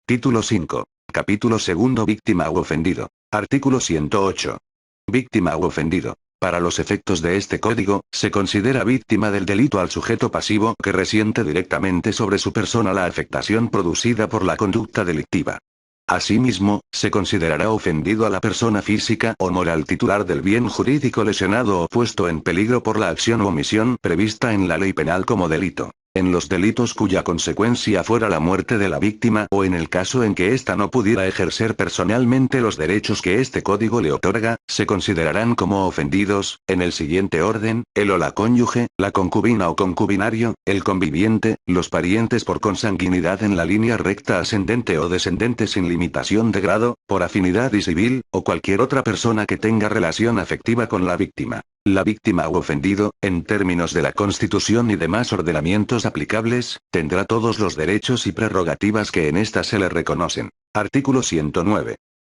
Título 5. Capítulo segundo. Víctima u ofendido. Artículo 108. Víctima u ofendido. Para los efectos de este código, se considera víctima del delito al sujeto pasivo que resiente directamente sobre su persona la afectación producida por la conducta delictiva. Asimismo, se considerará ofendido a la persona física o moral titular del bien jurídico lesionado o puesto en peligro por la acción u omisión prevista en la ley penal como delito. En los delitos cuya consecuencia fuera la muerte de la víctima o en el caso en que ésta no pudiera ejercer personalmente los derechos que este código le otorga, se considerarán como ofendidos, en el siguiente orden: el o la cónyuge, la concubina o concubinario, el conviviente, los parientes por consanguinidad en la línea recta ascendente o descendente sin limitación de grado, por afinidad y civil, o cualquier otra persona que tenga relación afectiva con la víctima. La víctima u ofendido, en términos de la Constitución y demás ordenamientos aplicables, tendrá todos los derechos y prerrogativas que en ésta se le reconocen. Artículo 109.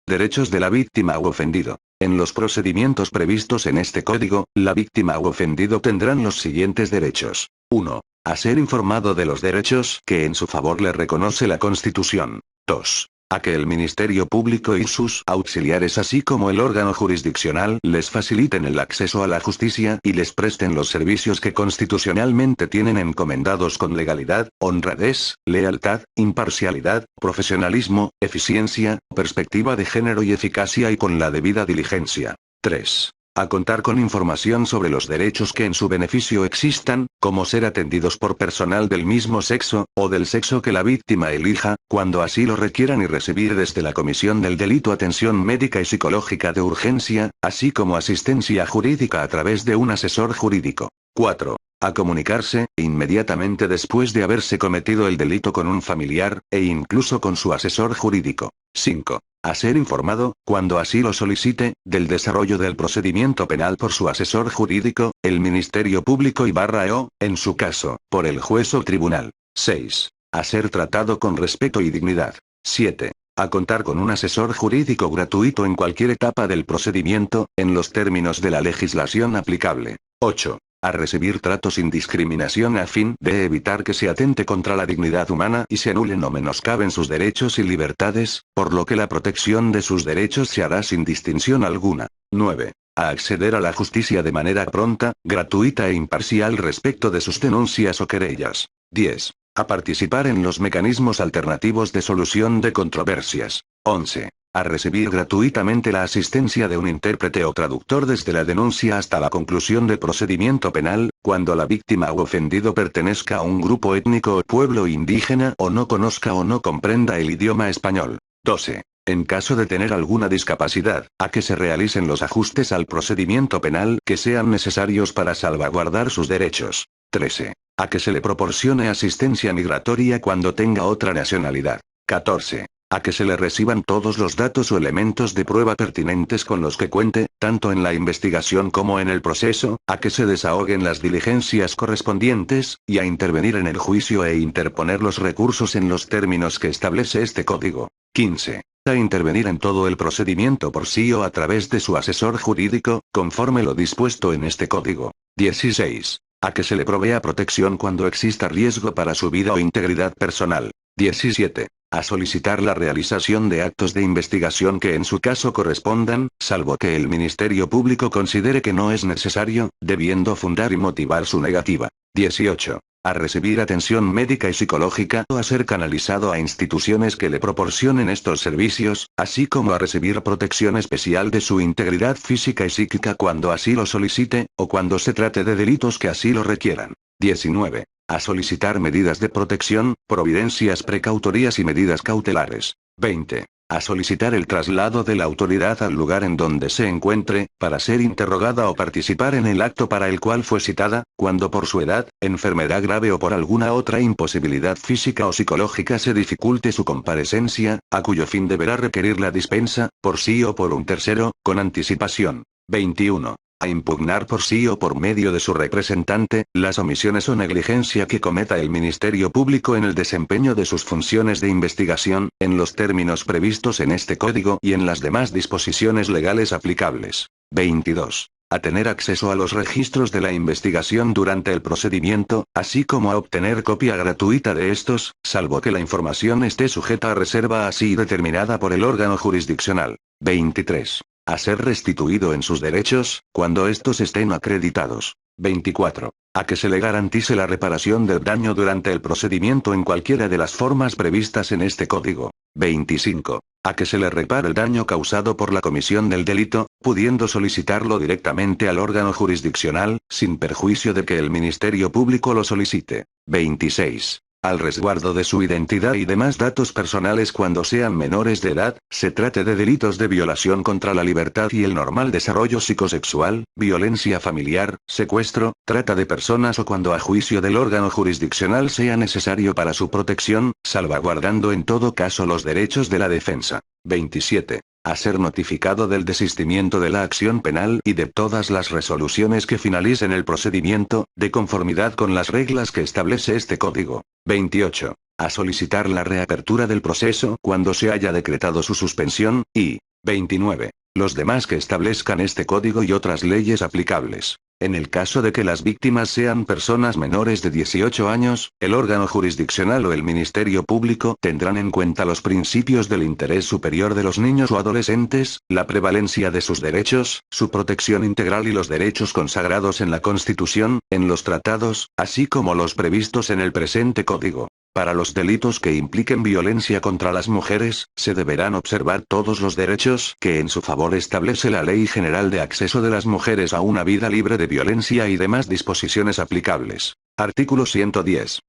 Derechos de la víctima u ofendido. En los procedimientos previstos en este código, la víctima u ofendido tendrán los siguientes derechos. 1. A ser informado de los derechos que en su favor le reconoce la Constitución. 2. A que el Ministerio Público y sus auxiliares así como el órgano jurisdiccional les faciliten el acceso a la justicia y les presten los servicios que constitucionalmente tienen encomendados con legalidad, honradez, lealtad, imparcialidad, profesionalismo, eficiencia, perspectiva de género y eficacia y con la debida diligencia. 3. A contar con información sobre los derechos que en su beneficio existan, como ser atendidos por personal del mismo sexo, o del sexo que la víctima elija, cuando así lo requieran y recibir desde la comisión del delito atención médica y psicológica de urgencia, así como asistencia jurídica a través de un asesor jurídico. 4. A comunicarse, inmediatamente después de haberse cometido el delito con un familiar, e incluso con su asesor jurídico. 5. A ser informado, cuando así lo solicite, del desarrollo del procedimiento penal por su asesor jurídico, el Ministerio Público o, en su caso, por el juez o tribunal. 6. A ser tratado con respeto y dignidad. 7. A contar con un asesor jurídico gratuito en cualquier etapa del procedimiento, en los términos de la legislación aplicable. 8. A recibir trato sin discriminación a fin de evitar que se atente contra la dignidad humana y se anulen o menoscaben sus derechos y libertades, por lo que la protección de sus derechos se hará sin distinción alguna. 9. A acceder a la justicia de manera pronta, gratuita e imparcial respecto de sus denuncias o querellas. 10. A participar en los mecanismos alternativos de solución de controversias. 11. A recibir gratuitamente la asistencia de un intérprete o traductor desde la denuncia hasta la conclusión del procedimiento penal, cuando la víctima u ofendido pertenezca a un grupo étnico o pueblo indígena o no conozca o no comprenda el idioma español. 12. En caso de tener alguna discapacidad, a que se realicen los ajustes al procedimiento penal que sean necesarios para salvaguardar sus derechos. 13. A que se le proporcione asistencia migratoria cuando tenga otra nacionalidad. 14. A que se le reciban todos los datos o elementos de prueba pertinentes con los que cuente, tanto en la investigación como en el proceso, a que se desahoguen las diligencias correspondientes, y a intervenir en el juicio e interponer los recursos en los términos que establece este código. 15. A intervenir en todo el procedimiento por sí o a través de su asesor jurídico, conforme lo dispuesto en este código. 16. A que se le provea protección cuando exista riesgo para su vida o integridad personal. 17. A solicitar la realización de actos de investigación que en su caso correspondan, salvo que el Ministerio Público considere que no es necesario, debiendo fundar y motivar su negativa. 18. A recibir atención médica y psicológica o a ser canalizado a instituciones que le proporcionen estos servicios, así como a recibir protección especial de su integridad física y psíquica cuando así lo solicite, o cuando se trate de delitos que así lo requieran. 19. A solicitar medidas de protección, providencias precautorias y medidas cautelares. 20. A solicitar el traslado de la autoridad al lugar en donde se encuentre, para ser interrogada o participar en el acto para el cual fue citada, cuando por su edad, enfermedad grave o por alguna otra imposibilidad física o psicológica se dificulte su comparecencia, a cuyo fin deberá requerir la dispensa, por sí o por un tercero, con anticipación. 21. A impugnar por sí o por medio de su representante, las omisiones o negligencia que cometa el Ministerio Público en el desempeño de sus funciones de investigación, en los términos previstos en este código y en las demás disposiciones legales aplicables. 22. a tener acceso a los registros de la investigación durante el procedimiento, así como a obtener copia gratuita de estos, salvo que la información esté sujeta a reserva así determinada por el órgano jurisdiccional. 23. A ser restituido en sus derechos, cuando estos estén acreditados. 24. A que se le garantice la reparación del daño durante el procedimiento en cualquiera de las formas previstas en este código. 25. A que se le repare el daño causado por la comisión del delito, pudiendo solicitarlo directamente al órgano jurisdiccional, sin perjuicio de que el Ministerio Público lo solicite. 26. Al resguardo de su identidad y demás datos personales cuando sean menores de edad, se trate de delitos de violación contra la libertad y el normal desarrollo psicosexual, violencia familiar, secuestro, trata de personas o cuando a juicio del órgano jurisdiccional sea necesario para su protección, salvaguardando en todo caso los derechos de la defensa. 27. A ser notificado del desistimiento de la acción penal y de todas las resoluciones que finalicen el procedimiento, de conformidad con las reglas que establece este código. 28. A solicitar la reapertura del proceso cuando se haya decretado su suspensión, y 29. Los demás que establezcan este código y otras leyes aplicables. En el caso de que las víctimas sean personas menores de 18 años, el órgano jurisdiccional o el Ministerio Público tendrán en cuenta los principios del interés superior de los niños o adolescentes, la prevalencia de sus derechos, su protección integral y los derechos consagrados en la Constitución, en los tratados, así como los previstos en el presente código. Para los delitos que impliquen violencia contra las mujeres, se deberán observar todos los derechos que en su favor establece la Ley General de Acceso de las Mujeres a una Vida Libre de Violencia y demás disposiciones aplicables. Artículo 110.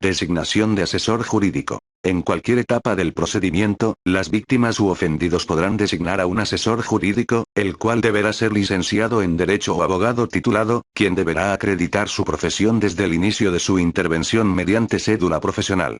Designación de asesor jurídico. En cualquier etapa del procedimiento, las víctimas u ofendidos podrán designar a un asesor jurídico, el cual deberá ser licenciado en Derecho o abogado titulado, quien deberá acreditar su profesión desde el inicio de su intervención mediante cédula profesional.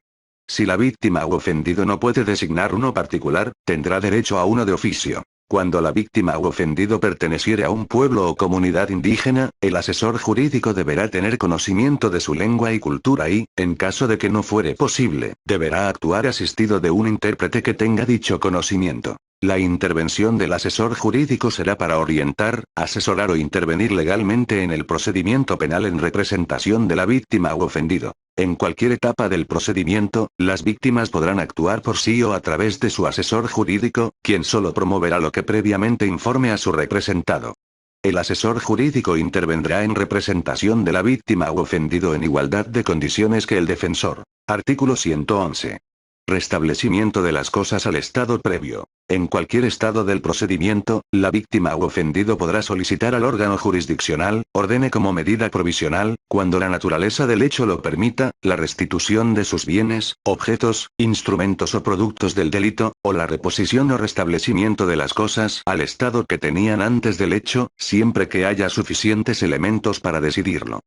Si la víctima u ofendido no puede designar uno particular, tendrá derecho a uno de oficio. Cuando la víctima u ofendido perteneciere a un pueblo o comunidad indígena, el asesor jurídico deberá tener conocimiento de su lengua y cultura y, en caso de que no fuere posible, deberá actuar asistido de un intérprete que tenga dicho conocimiento. La intervención del asesor jurídico será para orientar, asesorar o intervenir legalmente en el procedimiento penal en representación de la víctima u ofendido. En cualquier etapa del procedimiento, las víctimas podrán actuar por sí o a través de su asesor jurídico, quien solo promoverá lo que previamente informe a su representado. El asesor jurídico intervendrá en representación de la víctima u ofendido en igualdad de condiciones que el defensor. Artículo 111. Restablecimiento de las cosas al estado previo. En cualquier estado del procedimiento, la víctima u ofendido podrá solicitar al órgano jurisdiccional, ordene como medida provisional, cuando la naturaleza del hecho lo permita, la restitución de sus bienes, objetos, instrumentos o productos del delito, o la reposición o restablecimiento de las cosas al estado que tenían antes del hecho, siempre que haya suficientes elementos para decidirlo.